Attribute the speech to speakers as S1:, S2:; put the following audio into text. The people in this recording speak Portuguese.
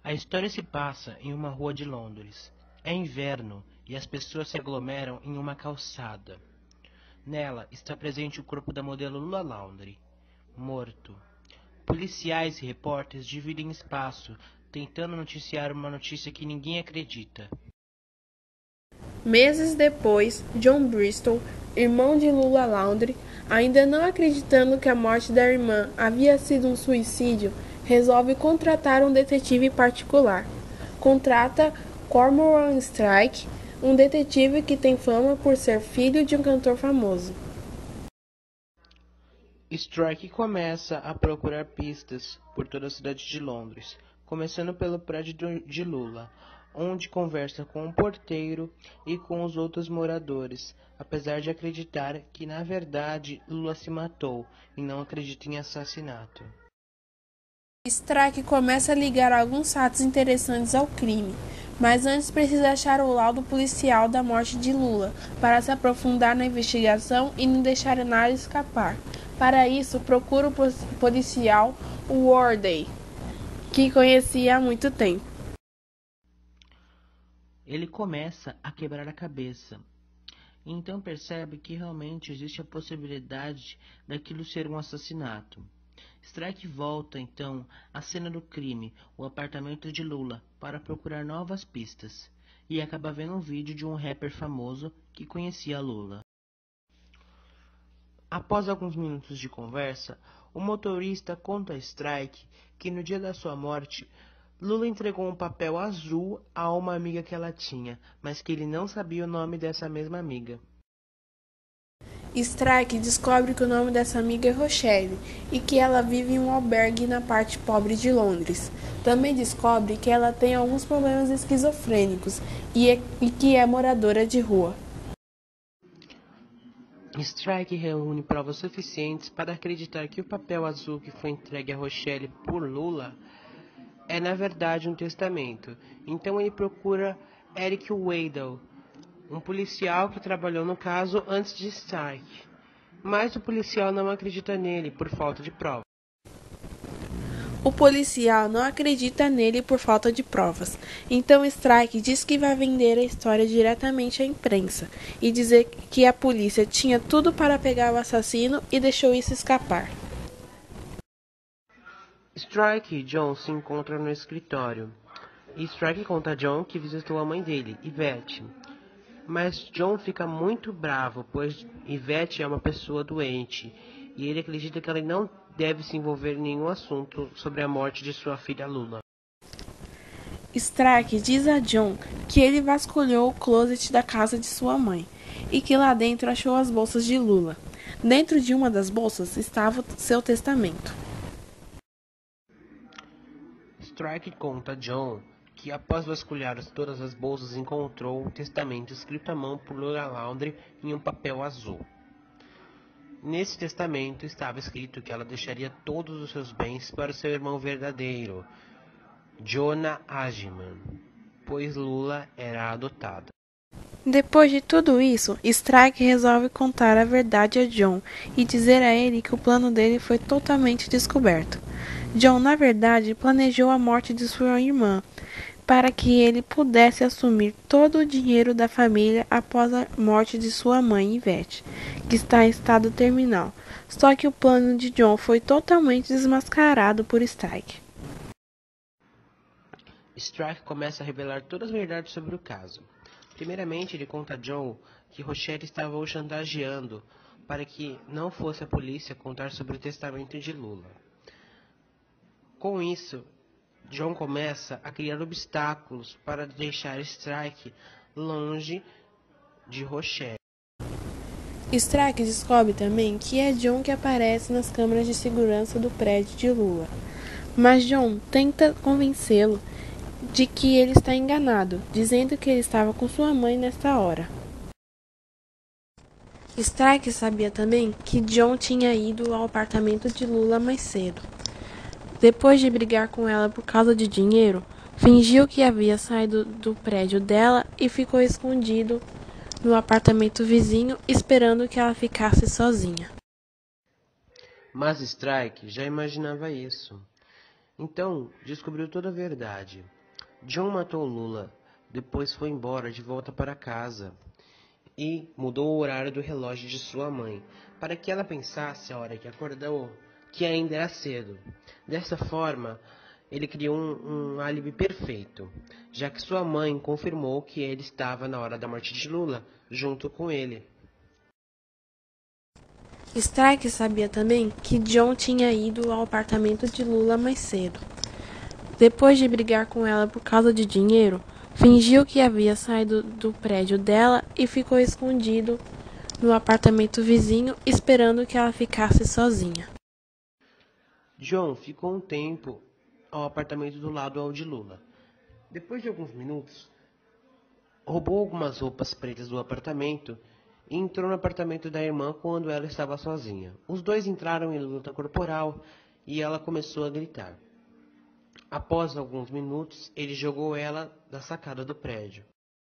S1: A história se passa em uma rua de Londres. É inverno e as pessoas se aglomeram em uma calçada. Nela está presente o corpo da modelo Lula Laundry, morto. Policiais e repórteres dividem espaço, tentando noticiar uma notícia que ninguém acredita.
S2: Meses depois, John Bristol, irmão de Lula Laundry, ainda não acreditando que a morte da irmã havia sido um suicídio, resolve contratar um detetive particular. Contrata Cormoran Strike, um detetive que tem fama por ser filho de um cantor famoso.
S1: Strike começa a procurar pistas por toda a cidade de Londres, começando pelo prédio de Lula, onde conversa com o porteiro e com os outros moradores, apesar de acreditar que na verdade Lula se matou e não acredita em assassinato.
S2: Strike começa a ligar alguns fatos interessantes ao crime, mas antes precisa achar o laudo policial da morte de Lula para se aprofundar na investigação e não deixar nada escapar. Para isso, procura o policial Worthey, que conhecia há muito tempo.
S1: Ele começa a quebrar a cabeça. Então percebe que realmente existe a possibilidade daquilo ser um assassinato. Strike volta então à cena do crime, o apartamento de Lula, para procurar novas pistas, e acaba vendo um vídeo de um rapper famoso que conhecia Lula. Após alguns minutos de conversa, o motorista conta a Strike que no dia da sua morte, Lula entregou um papel azul a uma amiga que ela tinha, mas que ele não sabia o nome dessa mesma amiga.
S2: Strike descobre que o nome dessa amiga é Rochelle e que ela vive em um albergue na parte pobre de Londres. Também descobre que ela tem alguns problemas esquizofrênicos e que é moradora de rua.
S1: Strike reúne provas suficientes para acreditar que o papel azul que foi entregue a Rochelle por Lula é na verdade um testamento. Então ele procura Eric Weddle, um policial que trabalhou no caso antes de Strike. Mas o policial não acredita nele por falta de provas.
S2: O policial não acredita nele por falta de provas. Então Strike diz que vai vender a história diretamente à imprensa e dizer que a polícia tinha tudo para pegar o assassino e deixou isso escapar.
S1: Strike e John se encontram no escritório. E Strike conta a John que visitou a mãe dele, Yvette. Mas John fica muito bravo, pois Yvette é uma pessoa doente, e ele acredita que ela não deve se envolver em nenhum assunto sobre a morte de sua filha Lula.
S2: Strike diz a John que ele vasculhou o closet da casa de sua mãe e que lá dentro achou as bolsas de Lula. Dentro de uma das bolsas estava seu testamento.
S1: Strike conta a John que após vasculhar todas as bolsas encontrou um testamento escrito à mão por Lula Laundry em um papel azul. Nesse testamento estava escrito que ela deixaria todos os seus bens para o seu irmão verdadeiro, Jonah Agyeman, pois Lula era adotada.
S2: Depois de tudo isso, Strike resolve contar a verdade a John e dizer a ele que o plano dele foi totalmente descoberto. John, na verdade, planejou a morte de sua irmã para que ele pudesse assumir todo o dinheiro da família após a morte de sua mãe, Yvette, que está em estado terminal. Só que o plano de John foi totalmente desmascarado por Strike.
S1: Strike começa a revelar todas as verdades sobre o caso. Primeiramente, ele conta a John que Rochelle estava o chantageando para que não fosse a polícia contar sobre o testamento de Lula. Com isso, John começa a criar obstáculos para deixar Strike longe de Rochelle.
S2: Strike descobre também que é John que aparece nas câmeras de segurança do prédio de Lula. Mas John tenta convencê-lo de que ele está enganado, dizendo que ele estava com sua mãe nesta hora. Strike sabia também que John tinha ido ao apartamento de Lula mais cedo. Depois de brigar com ela por causa de dinheiro, fingiu que havia saído do prédio dela e ficou escondido no apartamento vizinho, esperando que ela ficasse sozinha.
S1: Mas Strike já imaginava isso. Então, descobriu toda a verdade. John matou Lula, depois foi embora de volta para casa e mudou o horário do relógio de sua mãe, para que ela pensasse a hora que acordou que ainda era cedo. Dessa forma, ele criou um álibi perfeito, já que sua mãe confirmou que ele estava na hora da morte de Lula, junto com ele.
S2: Strike sabia também que John tinha ido ao apartamento de Lula mais cedo. Depois de brigar com ela por causa de dinheiro, fingiu que havia saído do prédio dela e ficou escondido no apartamento vizinho, esperando que ela ficasse sozinha.
S1: John ficou um tempo ao apartamento do lado ao de Lula. Depois de alguns minutos, roubou algumas roupas pretas do apartamento e entrou no apartamento da irmã quando ela estava sozinha. Os dois entraram em luta corporal e ela começou a gritar. Após alguns minutos, ele jogou ela da sacada do prédio.